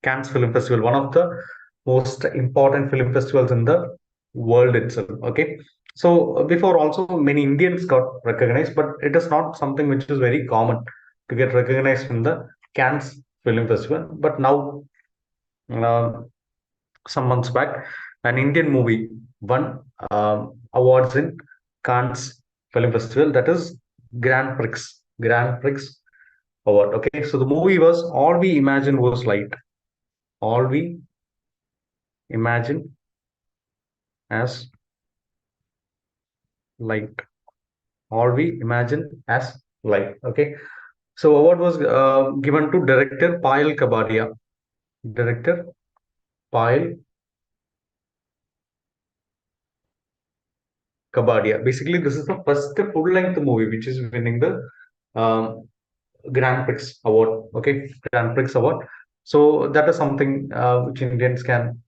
Cannes Film Festival, one of the most important film festivals in the world itself. Okay, so before also many Indians got recognized, but it is not something which is very common to get recognized in the Cannes Film Festival. But now, uh, some months back, an Indian movie won awards in Cannes Film Festival. That is Grand Prix. Grand Prix award. Okay, so the movie was All We Imagine Was Light. All We Imagine as Light. All We Imagine as Light. Okay, so award was given to director Payal Kabadia. Director Payal Kabadia. Basically, this is the first full-length movie which is winning the um, Grand Prix Award. Okay, Grand Prix Award. So that is something which Indians can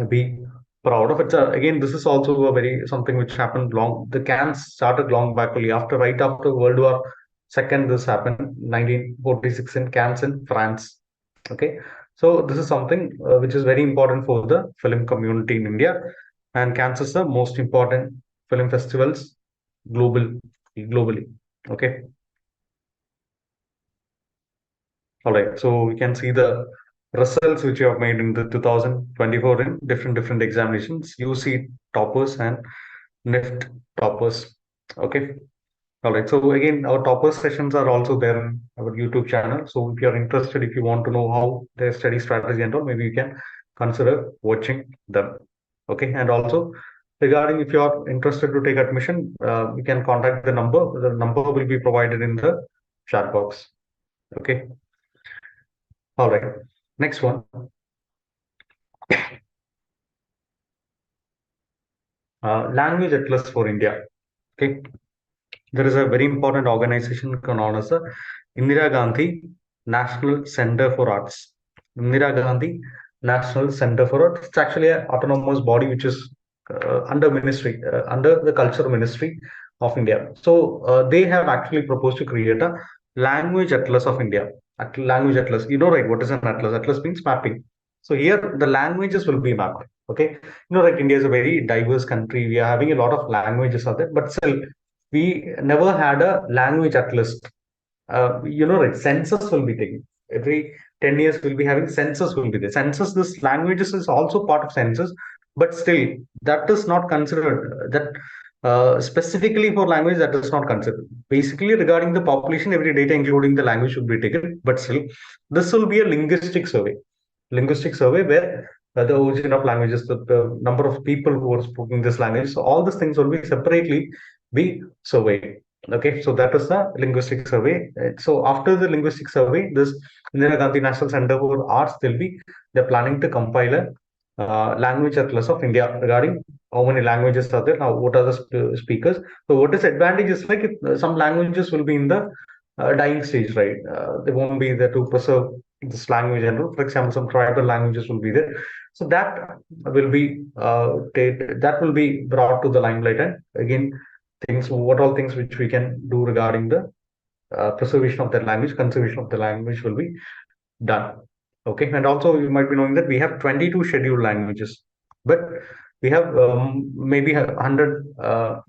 be proud of. It's again, this is also a very something which happened long. The cans started long back only after right after World War II. This happened 1946 in Cannes in France. Okay, so this is something which is very important for the film community in India, and Cannes is the most important film festivals globally. Okay, all right. So we can see the results which you have made in the 2024 in different examinations. UC toppers and NIFT toppers. Okay. All right. So again, our toppers sessions are also there in our YouTube channel. So if you're interested, if you want to know how their study strategy and all, maybe you can consider watching them. Okay. And also regarding if you are interested to take admission, you can contact the number. The number will be provided in the chat box. Okay. All right. Next one. Language Atlas for India. Okay. There is a very important organization known as the Indira Gandhi National Center for Arts. Indira Gandhi National Center for Arts. It's actually an autonomous body which is under the Culture Ministry of India. So they have actually proposed to create a language atlas of India. Language atlas. You know, right? What is an atlas? Atlas means mapping. So here the languages will be mapped. Okay, like India is a very diverse country. We are having a lot of languages out there, but still we never had a language atlas. Right, census will be taken every 10 years. We'll be having census will be there. Census, this languages is also part of census, but still that is not considered. That specifically for language, that is not considered. Basically, regarding the population, every data including the language should be taken, but still this will be a linguistic survey where the origin of languages, the number of people who are speaking this language, so all these things will be separately be surveyed. Okay, so that is the linguistic survey. So after the linguistic survey, this Indira Gandhi National Center for Arts, they're planning to compile a language atlas of India regarding how many languages are there, now what are the speakers. So what is advantage is like if, some languages will be in the dying stage, right? They won't be there to preserve this language and all. For example, some tribal languages will be there. So that will be that will be brought to the limelight, and again things what all things which we can do regarding the preservation of that language, conservation of the language will be done. Okay, and also you might be knowing that we have 22 scheduled languages, but we have maybe 100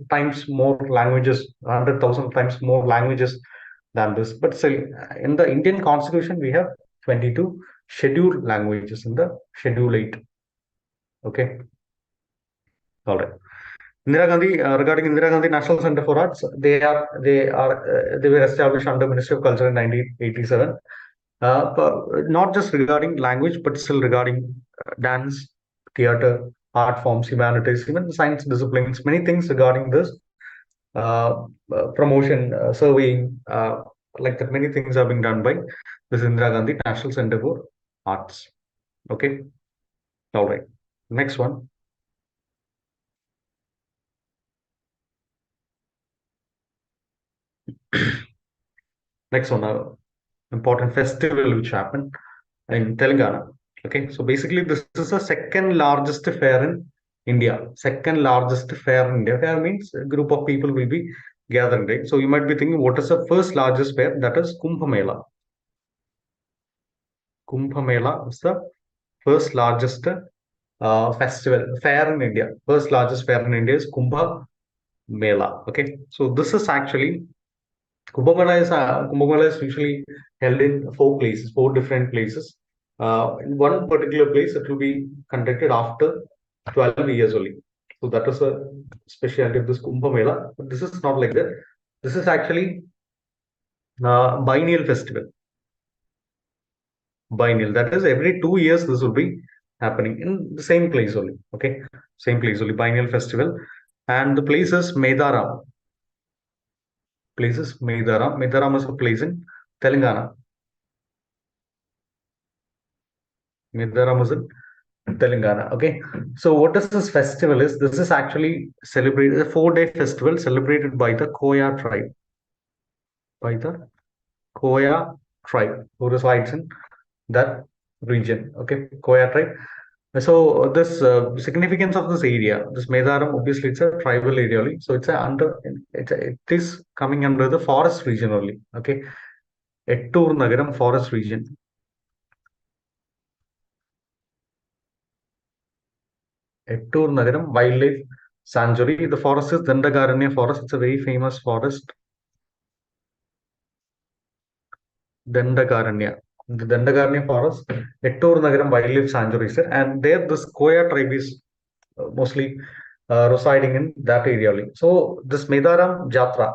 times more languages, 100,000 times more languages than this. But still, in the Indian Constitution, we have 22 scheduled languages in the Schedule 8. Okay, all right. Indira Gandhi, regarding Indira Gandhi National Center for Arts, they were established under Ministry of Culture in 1987. But not just regarding language, but still regarding dance, theater, art forms, humanities, even science disciplines, many things regarding this promotion, surveying, like that. Many things are being done by this Indira Gandhi National Center for Arts. Okay, all right. Next one. Next one, important festival which happened in Telangana. Okay, so basically this is the second largest fair in India. Second largest fair in India. Fair means a group of people will be gathering, right? So you might be thinking, what is the first largest fair? That is Kumbh Mela. Kumbh Mela is the first largest fair in India. First largest fair in India is Kumbh Mela. Okay, so this is actually Kumbh Mela is usually held in four different places. In one particular place, it will be conducted after 12 years only. So that is a specialty of this Kumbh Mela. But this is not like that. This is actually Biennial festival. Biennial. That is every 2 years this will be happening in the same place only. Okay, same place only. Biennial festival, and the place is Medaram. Place is Medaram. Medaram is a place in Telangana. Medaram is in Telangana. Okay, so what is this festival is? This is actually celebrated a 4-day festival celebrated by the Koya tribe. By the Koya tribe who resides in that region. Okay, Koya tribe. So this significance of this area, this Medaram, obviously it's a tribal area only. So it is coming under the forest region only. Okay, Ettur Nagaram forest region. Ettur Nagaram wildlife sanctuary. The forest is Dandakaranya forest. It's a very famous forest. Dandakaranya. The Dandakaranya forest, Ettur Nagaram wildlife sanctuary, sir. And there this Koya tribe is mostly residing in that area only. So this Medaram Jatra,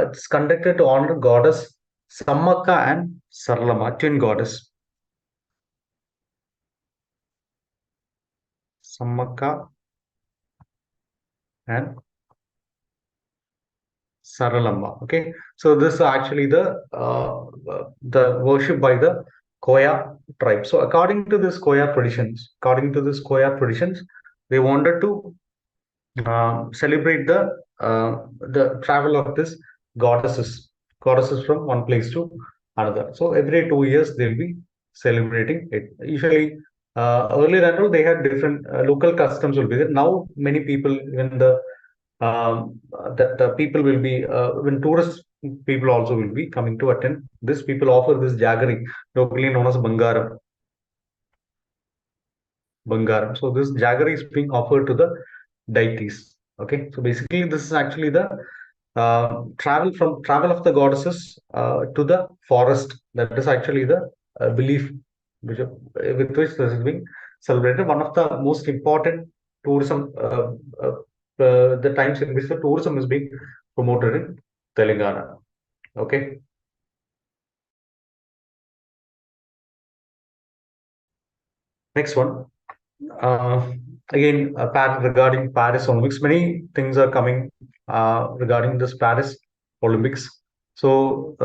it's conducted to honor goddess Sammaka and Sarlama, twin goddess. Sammaka and Saralama. Okay, so this is actually the worship by the Koya tribe. So according to this Koya traditions, they wanted to celebrate the travel of this goddesses from one place to another. So every 2 years they'll be celebrating it. Usually, earlier and all they had different local customs will be there. Now many people, when the people will be when tourist people also will be coming to attend this. People offer this jaggery, locally known as Bangaram. So this jaggery is being offered to the deities. Okay, so basically this is actually the travel of the goddesses to the forest. That is actually the belief with which this is being celebrated. One of the most important tourism, the times in which the tourism is being promoted in Telangana. Okay. Next one. Uh, Again, regarding Paris Olympics, many things are coming regarding this Paris Olympics. So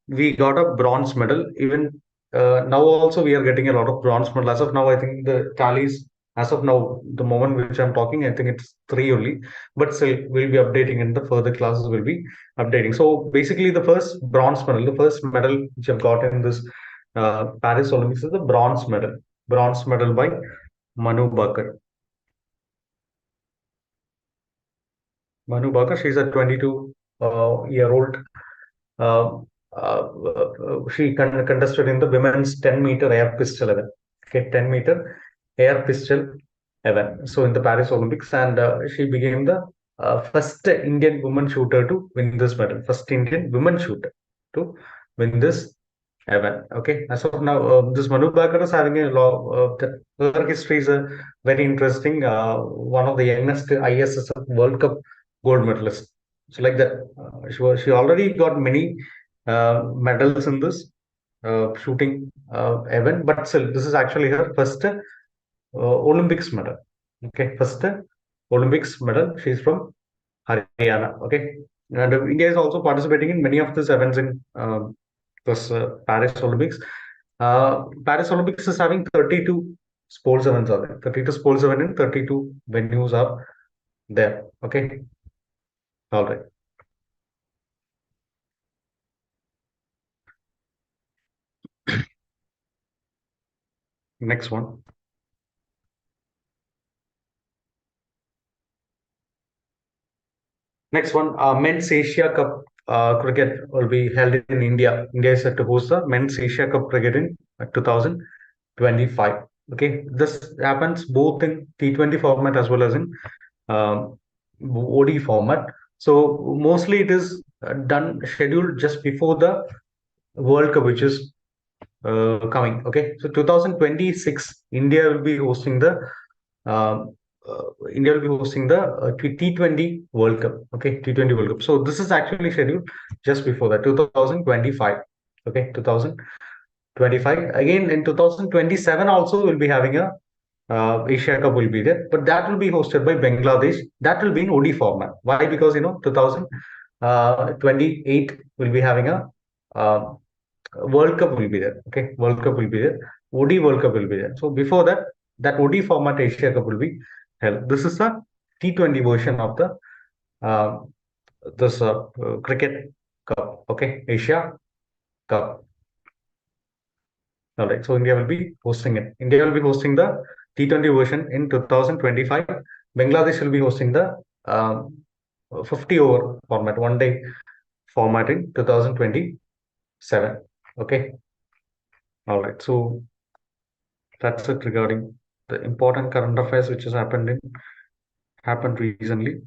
we got a bronze medal. Even now, also we are getting a lot of bronze medal. As of now, I think the tallies. As of now, the moment which I'm talking, I think it's 3 only. But still, we'll be updating in the further classes. We'll be updating. So basically, the first bronze medal, the first medal which I've got in this Paris Olympics is the bronze medal. Bronze medal by Manu Bakar. Manu Bakar, she's a 22 year old. Uh, she contested in the women's 10-meter air pistol event. Okay, 10-meter air pistol event. So in the Paris Olympics, and she became the first Indian woman shooter to win this medal. First Indian woman shooter to win this event. Okay, as of now, this Manu Bakar is having a law. Her history is very interesting. One of the youngest ISSF World Cup gold medalists. So like that, she already got many medals in this shooting event, but still, this is actually her first Olympics medal. Okay, first Olympics medal. She's from Haryana. Okay, and India is also participating in many of these events in this Paris Olympics. Paris Olympics is having 32 sports events are there. 32 sports events in 32 venues are there. Okay, all right. Next one. Next one, Men's Asia Cup cricket will be held in India. India is set to host the Men's Asia Cup cricket in 2025. Okay, this happens both in T20 format as well as in OD format. So mostly it is done scheduled just before the World Cup, which is coming. Okay, so 2026, India will be hosting the uh, India will be hosting the T20 World Cup. Okay, T20 World Cup. So this is actually scheduled just before that, 2025. Okay, 2025. Again, in 2027 also we'll be having a Asia Cup will be there, but that will be hosted by Bangladesh. That will be in OD format. Why? Because 2028 will be having a uh, World Cup will be there. Okay, World Cup will be there. OD World Cup will be there. So before that, that OD format Asia Cup will be held. This is the T20 version of the uh, this cricket cup. Okay, Asia Cup. All right. So India will be hosting it. India will be hosting the T20 version in 2025. Bangladesh will be hosting the 50 over format, 1 day format in 2027. Okay. All right. So that's it regarding the important current affairs which has happened recently.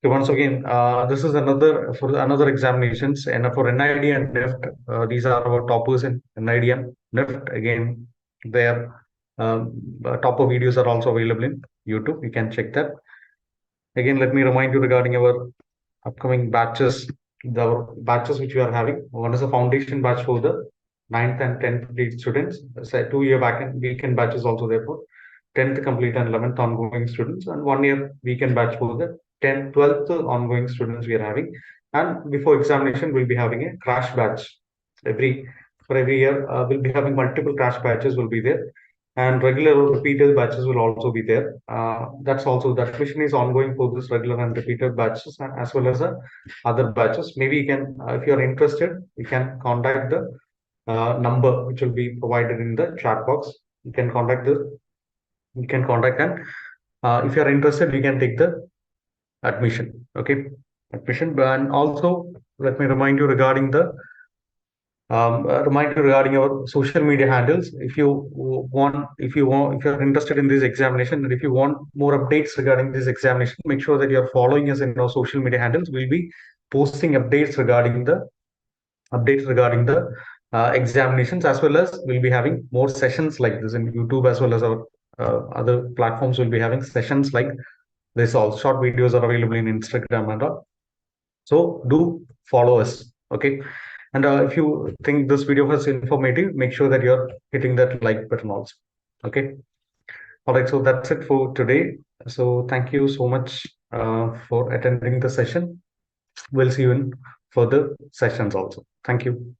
So once again, this is another for another examinations, and for NID and NIFT, these are our toppers in NID and NIFT. Again, their topper videos are also available in YouTube. You can check that. Again, let me remind you regarding our upcoming batches, the batches which we are having. One is a foundation batch for the 9th and 10th complete students. So 2 year back and weekend batch is also there for 10th complete and 11th ongoing students, and 1 year weekend batch for the 10th, 12th ongoing students we are having. And before examination, we'll be having a crash batch. For every year, we'll be having multiple crash batches will be there, and regular or repeated batches will also be there. That's also that mission is ongoing for this regular and repeated batches, as well as other batches. Maybe you can, if you are interested, you can contact the number which will be provided in the chat box. You can contact and if you are interested, you can take the admission. Okay, admission. And also, let me remind you regarding the reminder regarding our social media handles. If you're interested in this examination, and if you want more updates regarding this examination, make sure that you're following us in our social media handles. We'll be posting updates regarding the examinations, as well as we'll be having more sessions like this in YouTube, as well as our other platforms will be having sessions like this. All short videos are available in Instagram and all. So do follow us. Okay. And if you think this video was informative, make sure that you're hitting that like button also. Okay. All right. So that's it for today. So thank you so much for attending the session. We'll see you in further sessions also. Thank you.